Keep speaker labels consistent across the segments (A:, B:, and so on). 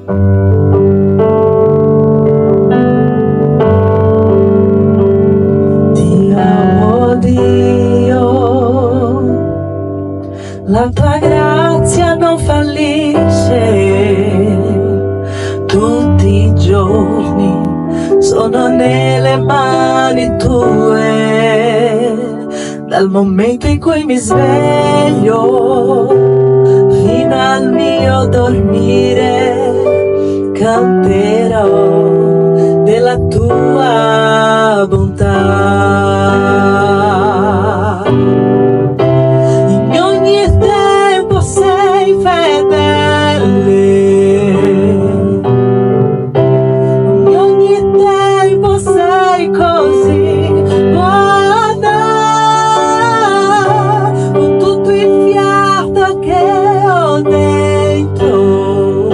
A: Ti amo Dio, la tua grazia non fallisce, tutti i giorni sono nelle mani tue. Dal momento in cui mi sveglio fino al mio dormire, canterò della tua bontà. In ogni tempo sei fedele, in ogni tempo sei così buona. Con tutto il fiato che ho dentro,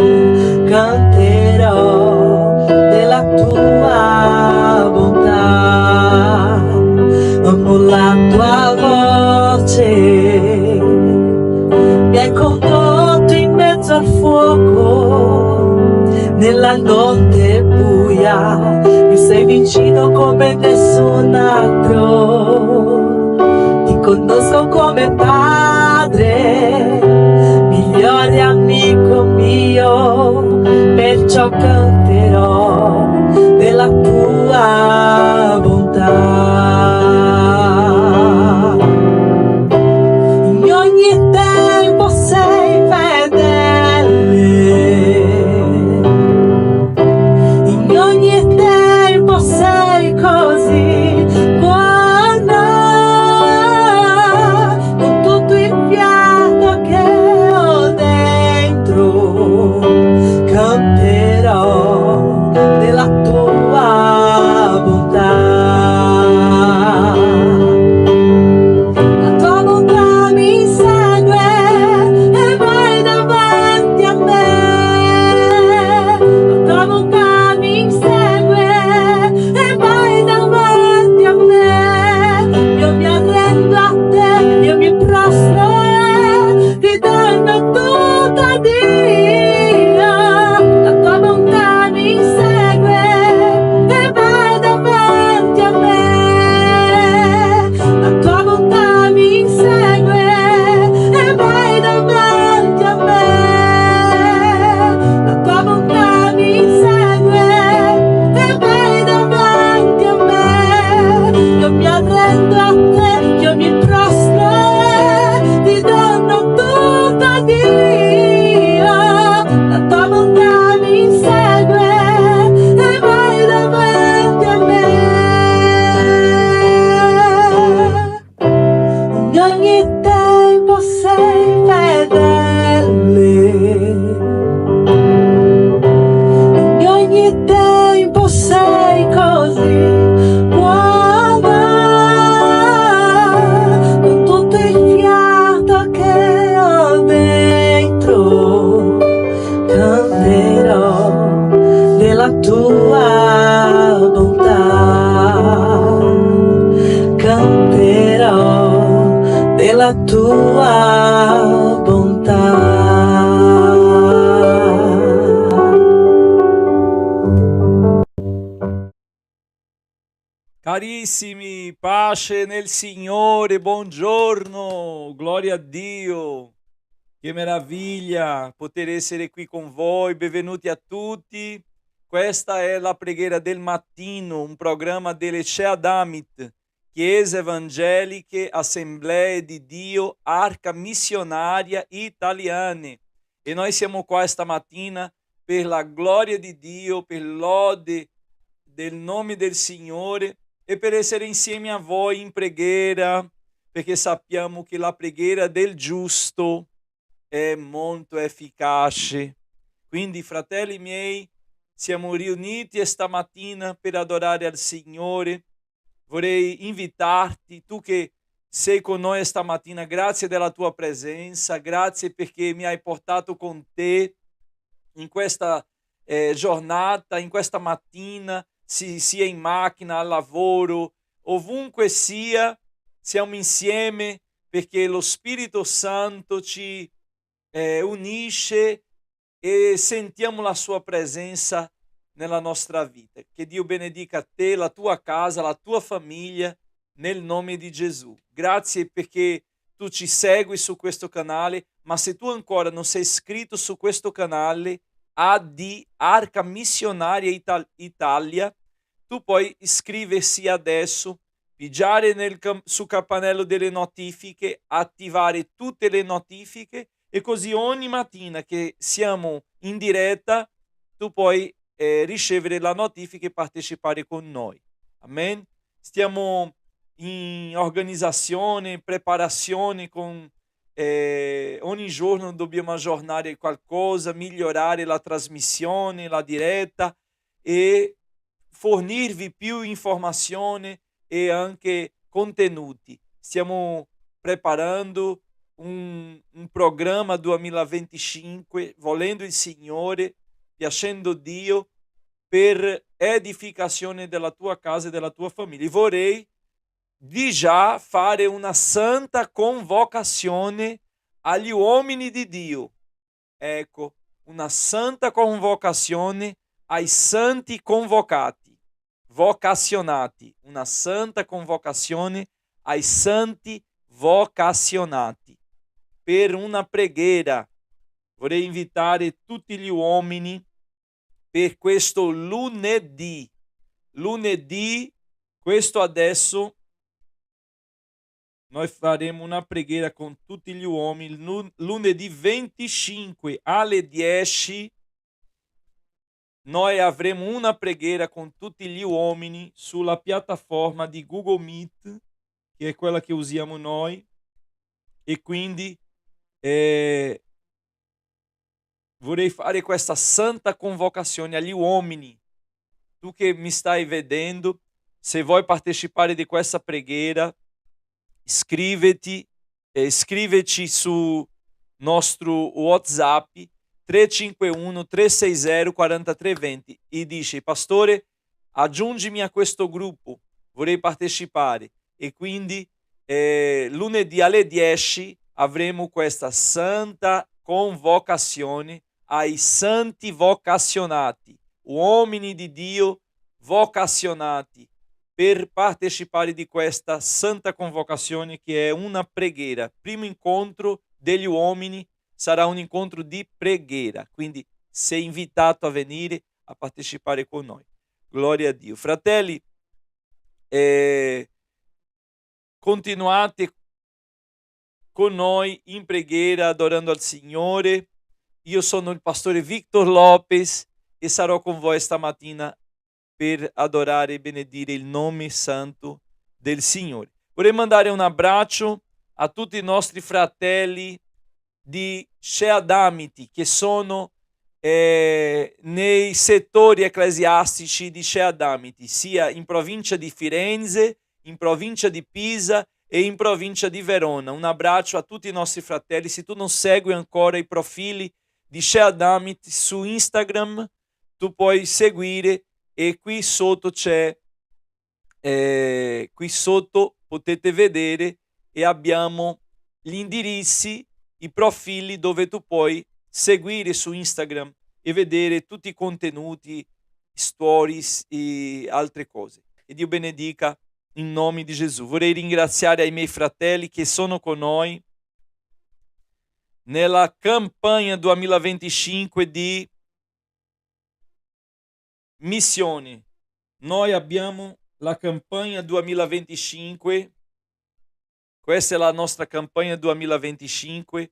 A: canterò della tua bontà. Amo la tua voce, mi hai condotto in mezzo al fuoco, nella notte buia, mi sei vicino come nessun altro. Ti conosco come padre, migliore amico mio, perciò canterò della tua bontà. In ogni tempo sei fedele, in ogni tempo sei così buona. Con tutto il fiato che ho dentro, canterò della tua bontà. La tua bontà mi segue e vai davanti a me. La tua bontà mi segue e vai davanti a me. Io mi arrendo a te, io mi prostro e ti danno tutta Dio. La tua bontà mi segue e vai davanti a me. La tua bontà mi segue e vai davanti a me. La tua bontà mi segue e vai davanti a me. Io mi arrendo a te, io mi prostro e ti danno tutta Dio. La tua bontà mi segue e vai davanti a me. In ogni tempo sei fedele, in ogni tempo sei così buona. Con tutto il fiato che ho dentro, canterò della tua bontà, canterò della tua bontà.
B: Carissimi, pace nel Signore, buongiorno, gloria a Dio, che meraviglia poter essere qui con voi, benvenuti a tutti. Questa è la preghiera del mattino, un programma delle CEADAMIT, Chiese Evangeliche Assemblee di Dio, Arca Missionaria Italiane. E noi siamo qua stamattina per la gloria di Dio, per lode del nome del Signore e per essere insieme a voi in preghiera, perché sappiamo che la preghiera del giusto è molto efficace. Quindi, fratelli miei, siamo riuniti stamattina per adorare al Signore. Vorrei invitarti, tu che sei con noi stamattina, grazie della tua presenza, grazie perché mi hai portato con te in questa giornata, in questa mattina, sia in macchina, al lavoro, ovunque sia, siamo insieme perché lo Spirito Santo ci unisce e sentiamo la sua presenza nella nostra vita. Che Dio benedica te, la tua casa, la tua famiglia, nel nome di Gesù. Grazie perché tu ci segui su questo canale, ma se tu ancora non sei iscritto su questo canale AD Arca Missionaria Italia, tu puoi iscriversi adesso, pigiare sul campanello delle notifiche, attivare tutte le notifiche e così ogni mattina che siamo in diretta tu puoi ricevere la notifica e partecipare con noi. Amen. Stiamo in organizzazione, preparazione con ogni giorno dobbiamo aggiornare qualcosa, migliorare la trasmissione, la diretta e fornirvi più informazioni e anche contenuti. Stiamo preparando un programma 2025, volendo il Signore, piacendo Dio, per edificazione della tua casa e della tua famiglia. Vorrei di già fare una santa convocazione agli uomini di Dio. Ecco, una santa convocazione ai santi convocati, vocazionati, una santa convocazione ai santi vocazionati per una preghiera. Vorrei invitare tutti gli uomini per questo lunedì, questo adesso noi faremo una preghiera con tutti gli uomini lunedì 25 alle 10. Noi avremo una preghiera con tutti gli uomini sulla piattaforma di Google Meet, che è quella che usiamo noi, e quindi vorrei fare questa santa convocazione agli uomini. Tu che mi stai vedendo, se vuoi partecipare di questa preghiera, iscriviti, scriveci su nostro WhatsApp 351 360 4320 e dici: pastore, aggiungimi a questo gruppo, vorrei partecipare. E quindi lunedì alle 10 avremo questa santa convocazione ai santi vocazionati, uomini di Dio vocazionati, per partecipare di questa santa convocazione che è una preghiera. Primo incontro degli uomini sarà un incontro di preghiera, quindi sei invitato a venire a partecipare con noi. Gloria a Dio. Fratelli, continuate con noi in preghiera adorando al Signore. Io sono il pastore Victor Lopez e sarò con voi stamattina per adorare e benedire il nome santo del Signore. Vorrei mandare un abbraccio a tutti i nostri fratelli di Sheadamiti che sono nei settori ecclesiastici di Sheadamiti, sia in provincia di Firenze, in provincia di Pisa e in provincia di Verona. Un abbraccio a tutti i nostri fratelli. Se tu non segui ancora i profili di Sheadamiti su Instagram, tu puoi seguire, e qui sotto c'è, qui sotto potete vedere, e abbiamo gli indirizzi, i profili dove tu puoi seguire su Instagram e vedere tutti i contenuti, stories e altre cose. E Dio benedica in nome di Gesù. Vorrei ringraziare ai miei fratelli che sono con noi nella campagna 2025 di missioni. Noi abbiamo la campagna 2025, questa è la nostra campagna 2025,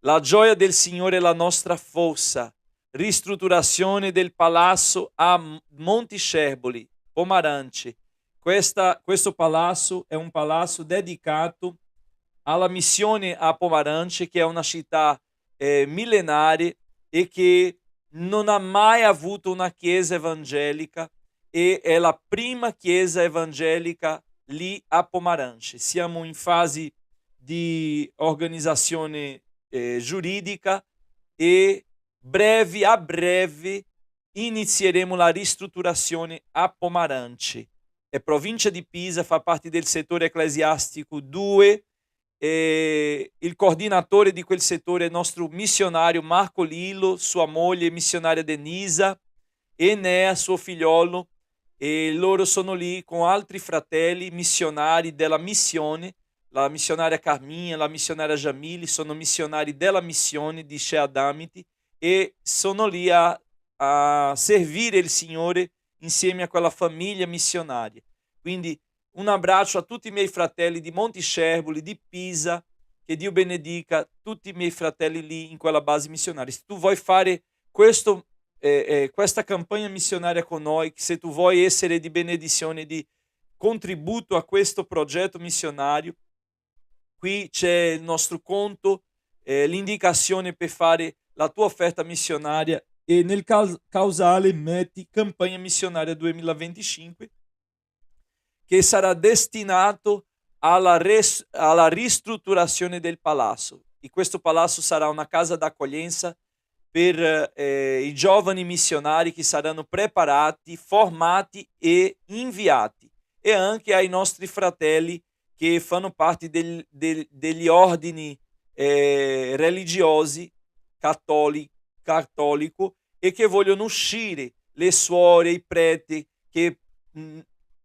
B: la gioia del Signore è la nostra forza, ristrutturazione del palazzo a Monticerboli, Pomarance. Questo palazzo è un palazzo dedicato alla missione a Pomarance, che è una città millenaria e che non ha mai avuto una chiesa evangelica, e è la prima chiesa evangelica lì a Pomarance. Siamo in fase di organizzazione giuridica e a breve inizieremo la ristrutturazione a Pomarance. È provincia di Pisa, fa parte del settore ecclesiastico 2 il coordinatore di quel settore è il nostro missionario Marco Lillo, sua moglie missionaria Denisa, Enea, suo figliolo, e loro sono lì con altri fratelli missionari della missione, la missionaria Carminha, la missionaria Jamili, sono missionari della missione di Shea Damiti e sono lì a servire il Signore insieme a quella famiglia missionaria. Quindi un abbraccio a tutti i miei fratelli di Montiscerboli, di Pisa, che Dio benedica tutti i miei fratelli lì in quella base missionaria. Se tu vuoi fare questa campagna missionaria con noi, se tu vuoi essere di benedizione, di contributo a questo progetto missionario, qui c'è il nostro conto, l'indicazione per fare la tua offerta missionaria e nel causale metti campagna missionaria 2025 che sarà destinato alla ristrutturazione del palazzo. E questo palazzo sarà una casa d'accoglienza per i giovani missionari che saranno preparati, formati e inviati, e anche ai nostri fratelli che fanno parte degli ordini religiosi cattolico e che vogliono uscire, le suore, i preti che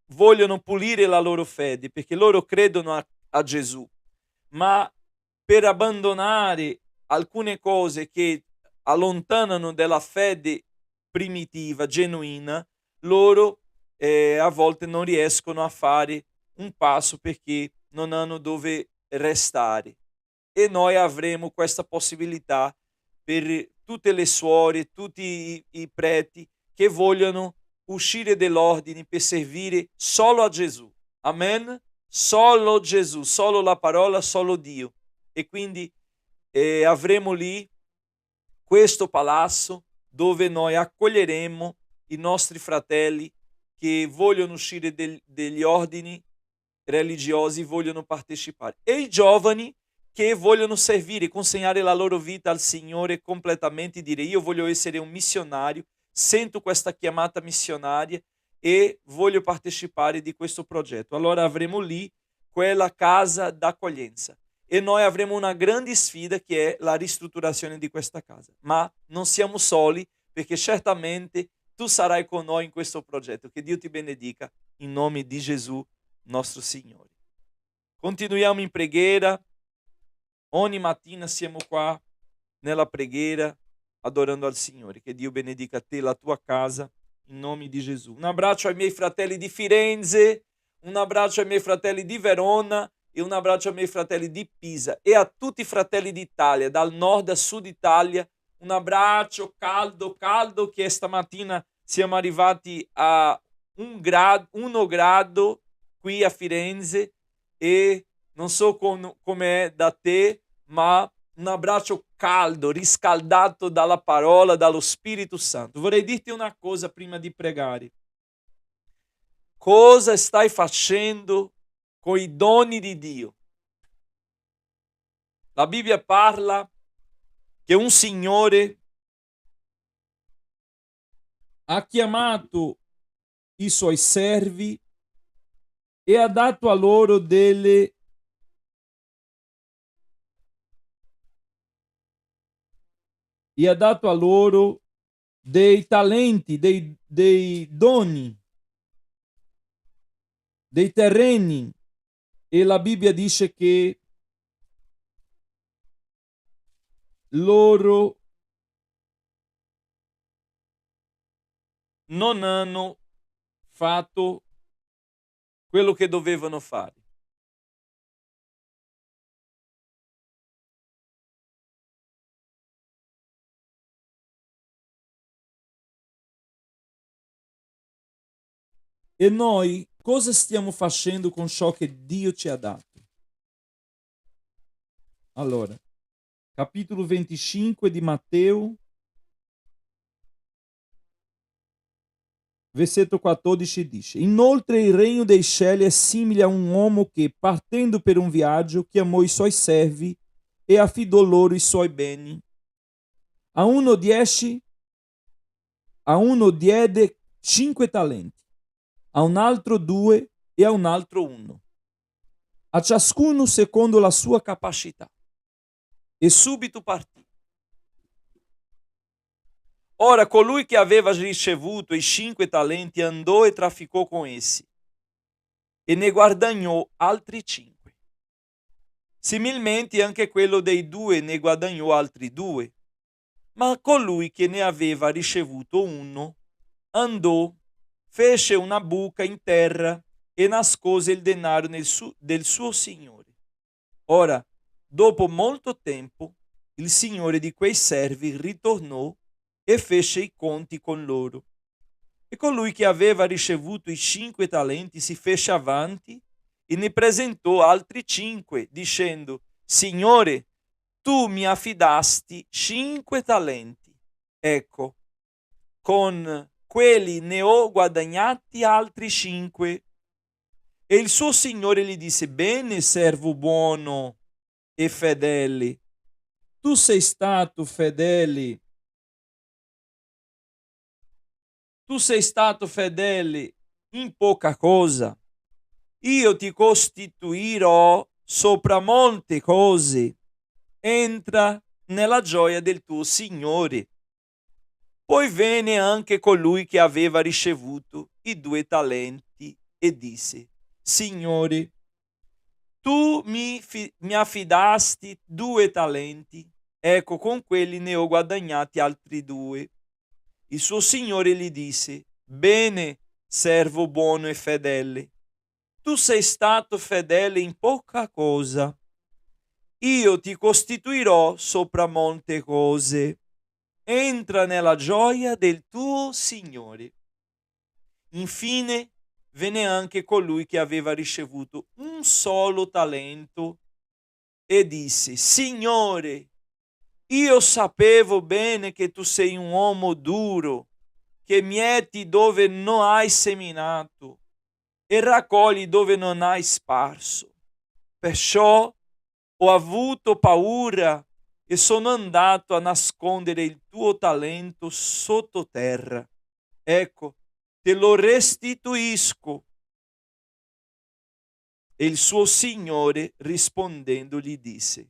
B: vogliono pulire la loro fede perché loro credono a Gesù, ma per abbandonare alcune cose che allontanano dalla fede primitiva, genuina, loro a volte non riescono a fare un passo perché non hanno dove restare. E noi avremo questa possibilità per tutte le suore, tutti i preti che vogliono uscire dall'ordine per servire solo a Gesù. Amen? Solo Gesù, solo la parola, solo Dio. E quindi avremo lì questo palazzo dove noi accoglieremo i nostri fratelli che vogliono uscire degli ordini religiosi, vogliono partecipare, e i giovani che vogliono servire, consegnare la loro vita al Signore completamente, dire io voglio essere un missionario, sento questa chiamata missionaria e voglio partecipare di questo progetto. Allora avremo lì quella casa d'accoglienza e noi avremo una grande sfida che è la ristrutturazione di questa casa. Ma non siamo soli, perché certamente tu sarai con noi in questo progetto. Che Dio ti benedica in nome di Gesù nostro Signore. Continuiamo in preghiera. Ogni mattina siamo qua nella preghiera adorando al Signore. Che Dio benedica te e la tua casa in nome di Gesù. Un abbraccio ai miei fratelli di Firenze, un abbraccio ai miei fratelli di Verona e un abbraccio ai miei fratelli di Pisa e a tutti i fratelli d'Italia, dal nord a sud Italia. Un abbraccio caldo che stamattina siamo arrivati a 1 grado qui a Firenze e non so com'è da te, ma un abbraccio caldo, riscaldato dalla parola, dallo Spirito Santo. Vorrei dirti una cosa prima di pregare. Cosa stai facendo con i doni di Dio? La Bibbia parla che un Signore ha chiamato i suoi servi e ha dato a loro dei talenti, dei doni, dei terreni, e la Bibbia dice che loro non hanno fatto quello che dovevano fare. E noi cosa stiamo facendo con ciò che Dio ci ha dato? Allora, capitolo 25 di Matteo, versetto 14 dice: Inoltre il regno dei cieli è simile a un uomo che, partendo per un viaggio, chiamò i suoi servi e affidò loro i suoi beni. A uno diede 5 talenti, a un altro 2 e a un altro 1, a ciascuno secondo la sua capacità. E subito partì. Ora colui che aveva ricevuto i 5 talenti andò e trafficò con essi, e ne guadagnò altri 5. Similmente anche quello dei 2 ne guadagnò altri 2. Ma colui che ne aveva ricevuto 1 andò, fece una buca in terra e nascose il denaro del suo signore. Ora, dopo molto tempo, il signore di quei servi ritornò e fece i conti con loro. E colui che aveva ricevuto i 5 talenti si fece avanti e ne presentò altri 5, dicendo: Signore, tu mi affidasti 5 talenti. Ecco, con quelli ne ho guadagnati altri 5. E il suo signore gli disse: Bene, servo buono e fedele. Tu sei stato fedele. Tu sei stato fedele in poca cosa. Io ti costituirò sopra molte cose. Entra nella gioia del tuo Signore. Poi venne anche colui che aveva ricevuto i 2 talenti e disse: Signore, tu mi affidasti 2 talenti, ecco con quelli ne ho guadagnati altri 2. Il suo signore gli disse: Bene, servo buono e fedele, tu sei stato fedele in poca cosa, io ti costituirò sopra molte cose. Entra nella gioia del tuo Signore. Infine venne anche colui che aveva ricevuto un solo talento e disse: Signore, io sapevo bene che tu sei un uomo duro, che mieti dove non hai seminato e raccogli dove non hai sparso. Perciò ho avuto paura e sono andato a nascondere il tuo talento sottoterra. Ecco, te lo restituisco. E il suo signore rispondendo gli disse: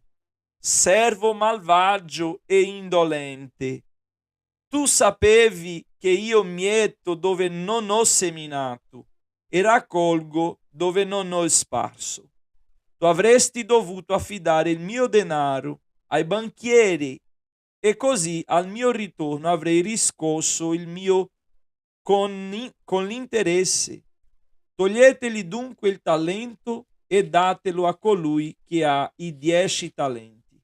B: Servo malvagio e indolente, tu sapevi che io mieto dove non ho seminato e raccolgo dove non ho sparso. Tu avresti dovuto affidare il mio denaro ai banchieri e così al mio ritorno avrei riscosso il mio con l'interesse. Toglieteli dunque il talento e datelo a colui che ha i 10 talenti,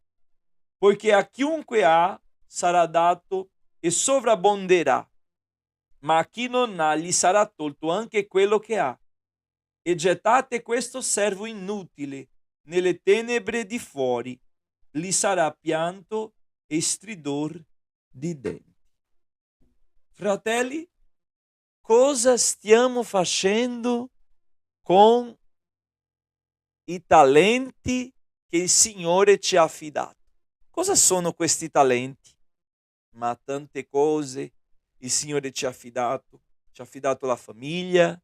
B: poiché a chiunque ha sarà dato e sovrabbonderà, ma a chi non ha gli sarà tolto anche quello che ha. E gettate questo servo inutile nelle tenebre di fuori, lì sarà pianto e stridor di denti. Fratelli, cosa stiamo facendo con i talenti che il Signore ci ha affidato? Cosa sono questi talenti? Ma tante cose il Signore ci ha affidato. Ci ha affidato la famiglia,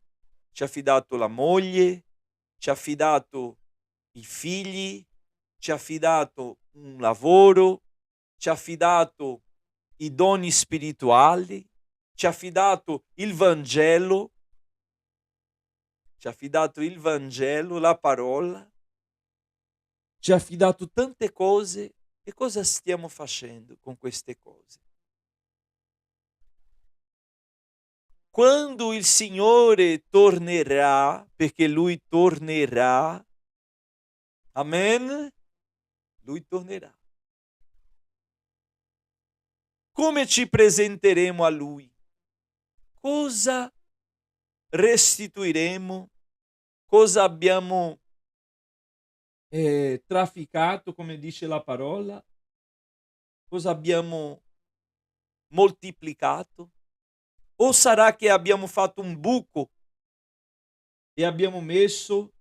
B: ci ha affidato la moglie, ci ha affidato i figli, ci ha affidato un lavoro, ci ha affidato i doni spirituali, ci ha affidato il Vangelo, la parola, ci ha affidato tante cose. E cosa stiamo facendo con queste cose? Quando il Signore tornerà, perché Lui tornerà, amen, Lui tornerà. Come ci presenteremo a Lui? Cosa restituiremo? Cosa abbiamo trafficato, come dice la parola? Cosa abbiamo moltiplicato? O sarà che abbiamo fatto un buco e abbiamo messo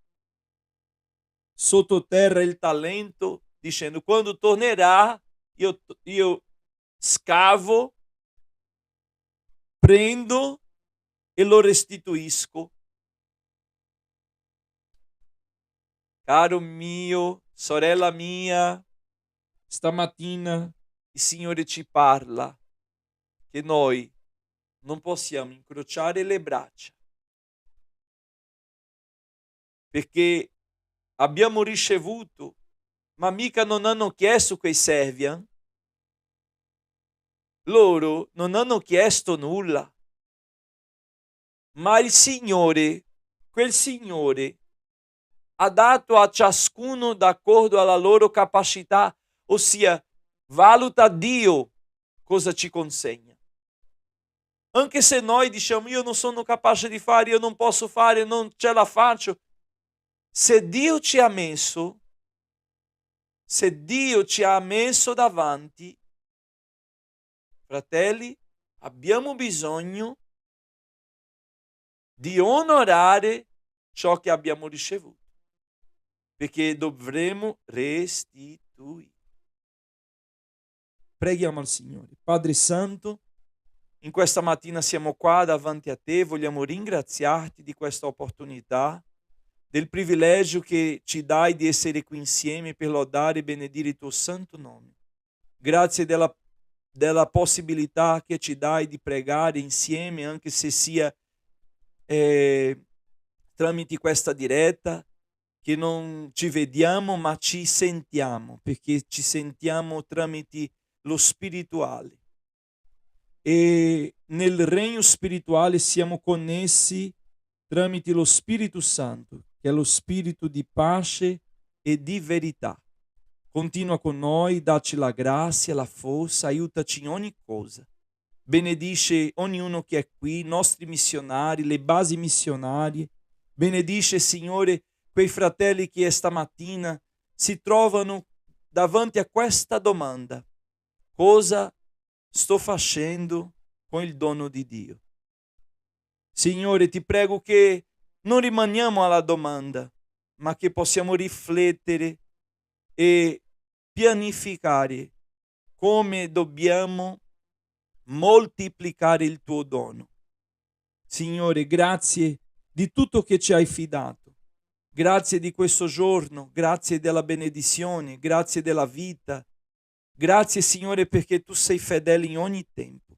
B: sottoterra il talento, dicendo: quando tornerà io scavo, prendo e lo restituisco. Caro mio, sorella mia, stamattina il Signore ci parla che noi non possiamo incrociare le braccia perché abbiamo ricevuto, ma mica non hanno chiesto quei servi, eh? Loro non hanno chiesto nulla, ma il Signore, quel Signore, ha dato a ciascuno d'accordo alla loro capacità, ossia valuta Dio cosa ci consegna. Anche se noi diciamo io non sono capace di fare, io non posso fare, non ce la faccio, se Dio ci ha messo davanti, fratelli, abbiamo bisogno di onorare ciò che abbiamo ricevuto, perché dovremo restituire. Preghiamo al Signore. Padre Santo, in questa mattina siamo qua davanti a te, vogliamo ringraziarti di questa opportunità, del privilegio che ci dai di essere qui insieme per lodare e benedire il tuo santo nome. Grazie della possibilità che ci dai di pregare insieme, anche se sia tramite questa diretta, che non ci vediamo ma ci sentiamo, perché ci sentiamo tramite lo spirituale. E nel regno spirituale siamo connessi tramite lo Spirito Santo, che è lo spirito di pace e di verità. Continua con noi, dacci la grazia, la forza, aiutaci in ogni cosa. Benedice ognuno che è qui, i nostri missionari, le basi missionarie. Benedice, Signore, quei fratelli che stamattina si trovano davanti a questa domanda: cosa sto facendo con il dono di Dio? Signore, ti prego che non rimaniamo alla domanda, ma che possiamo riflettere e pianificare come dobbiamo moltiplicare il tuo dono. Signore, grazie di tutto che ci hai fidato. Grazie di questo giorno, grazie della benedizione, grazie della vita. Grazie, Signore, perché tu sei fedele in ogni tempo.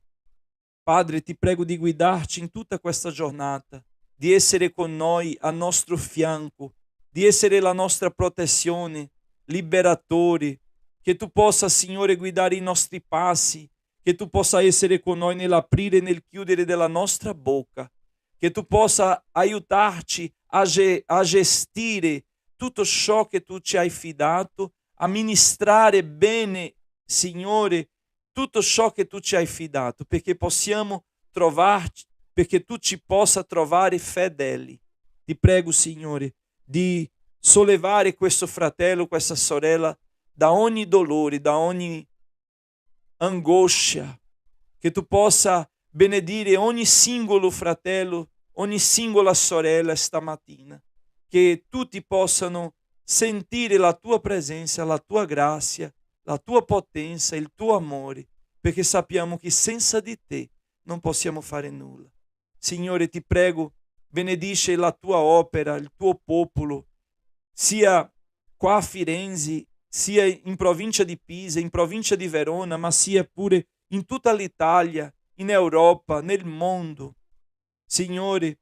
B: Padre, ti prego di guidarci in tutta questa giornata, di essere con noi al nostro fianco, di essere la nostra protezione, liberatori, che tu possa, Signore, guidare i nostri passi, che tu possa essere con noi nell'aprire e nel chiudere della nostra bocca, che tu possa aiutarci a gestire tutto ciò che tu ci hai fidato, a ministrare bene, Signore, tutto ciò che tu ci hai fidato, perché possiamo trovarci, perché tu ci possa trovare fedeli. Ti prego, Signore, di sollevare questo fratello, questa sorella da ogni dolore, da ogni angoscia, che tu possa benedire ogni singolo fratello, ogni singola sorella stamattina, che tutti possano sentire la tua presenza, la tua grazia, la tua potenza, il tuo amore, perché sappiamo che senza di te non possiamo fare nulla. Signore, ti prego, benedice la tua opera, il tuo popolo, sia qua a Firenze, sia in provincia di Pisa, in provincia di Verona, ma sia pure in tutta l'Italia, in Europa, nel mondo. Signore,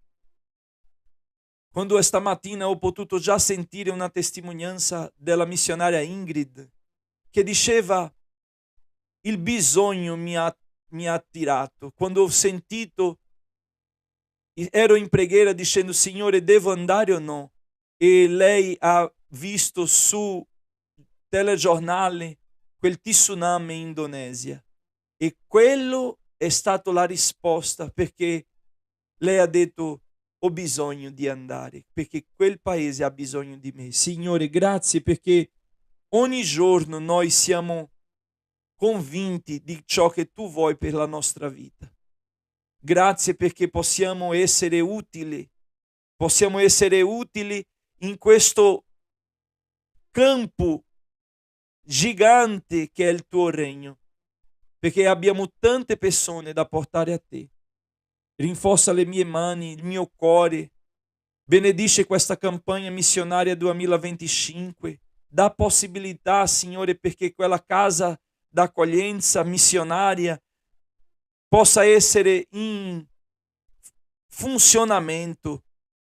B: quando stamattina ho potuto già sentire una testimonianza della missionaria Ingrid, che diceva: il bisogno mi ha attirato. Quando ho sentito, ero in preghiera dicendo: Signore, devo andare o no? E lei ha visto su telegiornale quel tsunami in Indonesia, e quello è stata la risposta, perché lei ha detto: ho bisogno di andare, perché quel paese ha bisogno di me. Signore, grazie, perché ogni giorno noi siamo convinti di ciò che tu vuoi per la nostra vita. Grazie perché possiamo essere utili in questo campo gigante che è il tuo regno, perché abbiamo tante persone da portare a te. Rinforza le mie mani, il mio cuore, Benedice questa campanha missionaria 2025. Dà possibilità, Signore, perché quella casa d'accoglienza missionaria possa essere in funzionamento.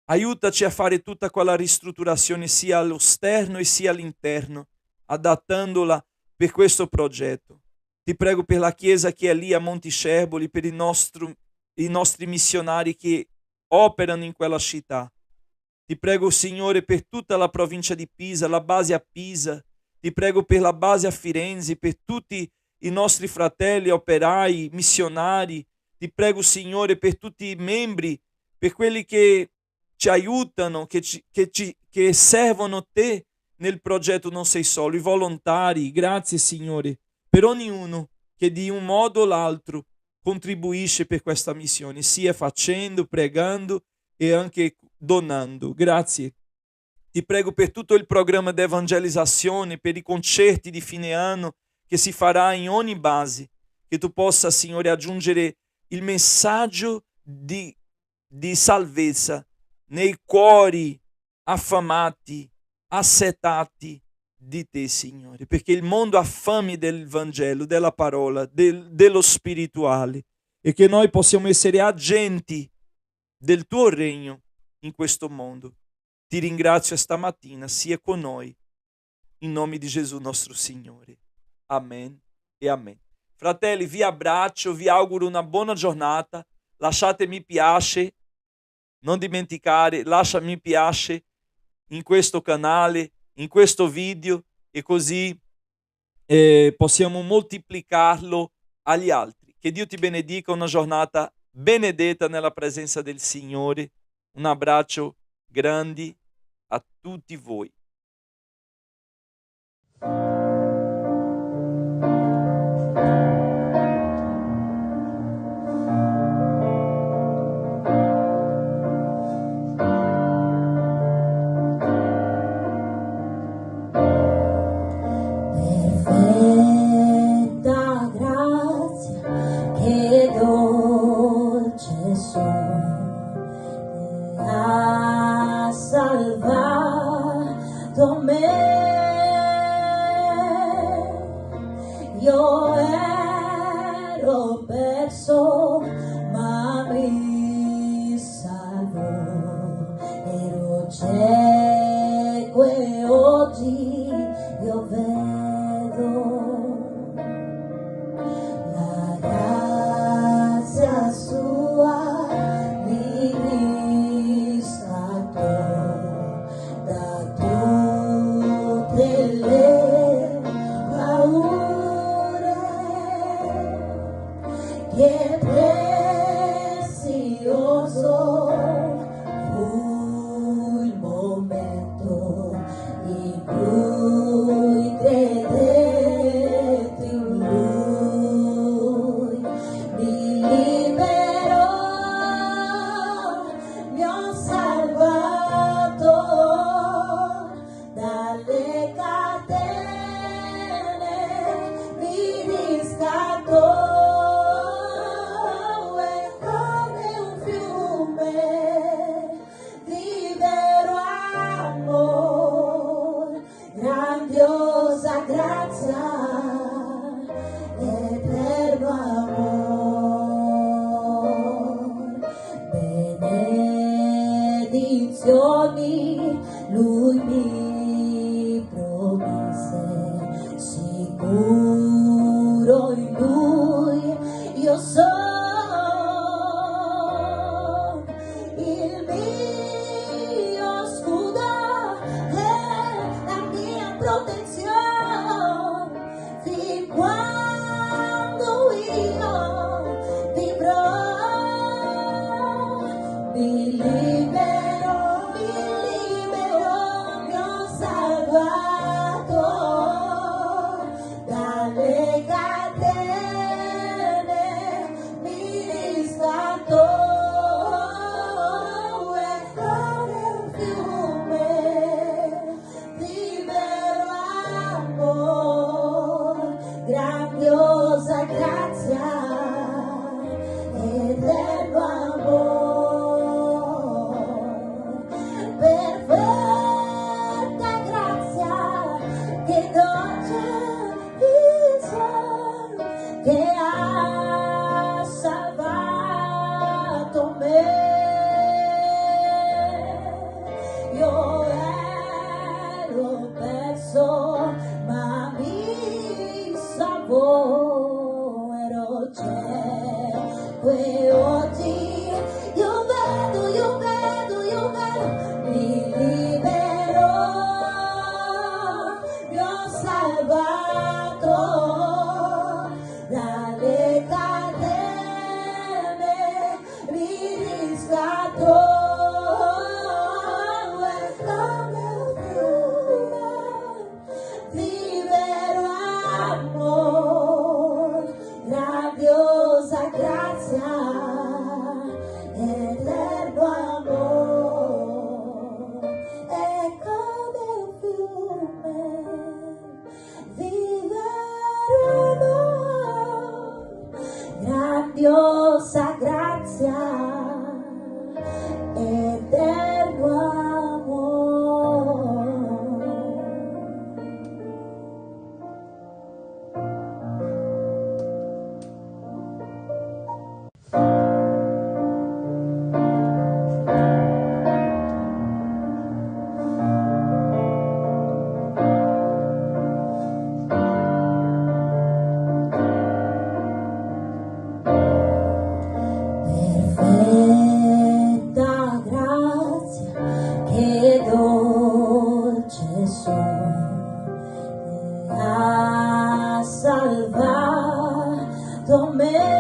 B: Aiutaci a fare tutta quella ristrutturazione sia all'esterno e sia all'interno, adattandola per questo progetto. Ti prego per la Chiesa che è lì a Montiscerboli, per i nostri missionari che operano in quella città. Ti prego, Signore, per tutta la provincia di Pisa, la base a Pisa. Ti prego per la base a Firenze, per tutti i nostri fratelli operai, missionari. Ti prego, Signore, per tutti i membri, per quelli che ci aiutano, che servono te nel progetto Non Sei Solo, i volontari. Grazie, Signore, per ognuno che di un modo o l'altro contribuisce per questa missione, sia facendo, pregando e anche donando. Grazie. Ti prego per tutto il programma di evangelizzazione, per i concerti di fine anno che si farà in ogni base, che tu possa, Signore, aggiungere il messaggio di salvezza nei cuori affamati, assetati di te, Signore, perché il mondo ha fame del Vangelo, della parola, dello spirituale, e che noi possiamo essere agenti del tuo regno in questo mondo. Ti ringrazio stamattina, sia con noi, in nome di Gesù nostro Signore. Amen e amen. Fratelli, vi abbraccio, vi auguro una buona giornata. Lasciate mi piace, non dimenticare, lascia mi piace in questo canale, in questo video, e così possiamo moltiplicarlo agli altri. Che Dio ti benedica, una giornata benedetta nella presenza del Signore. Un abbraccio grande a tutti voi.
C: Perfetta grazia, che dolce suono ha salvato me. Io ero perso, ma mi salvò. Ero cieco e oggi io vedo. La grazia sua mi riscattò da tutte le paure. Che prezioso fu il momento in cui credetti in Lui. Mi liberò, mi ha salvato dalle catene, mi riscattò. È come un fiume di vero amor, grandiosa grazia, eterno amor. Benedizioni Lui mi promise, sicuro in Lui io sono. Il mio scudo è la mia protezione, fin quando io vivrò. Mi libero, mi ho salvato dalle catene, mi e oggi io vedo, mi libero, mi ho salvato dalle catene, mi riscatto. Come un fiume di vero amor, grandiosa grazia, eterno amor, è come un fiume di vero amor, grandiosa grazia, eterno amor. Perfetta grazia, che dolce sole ha salvato me.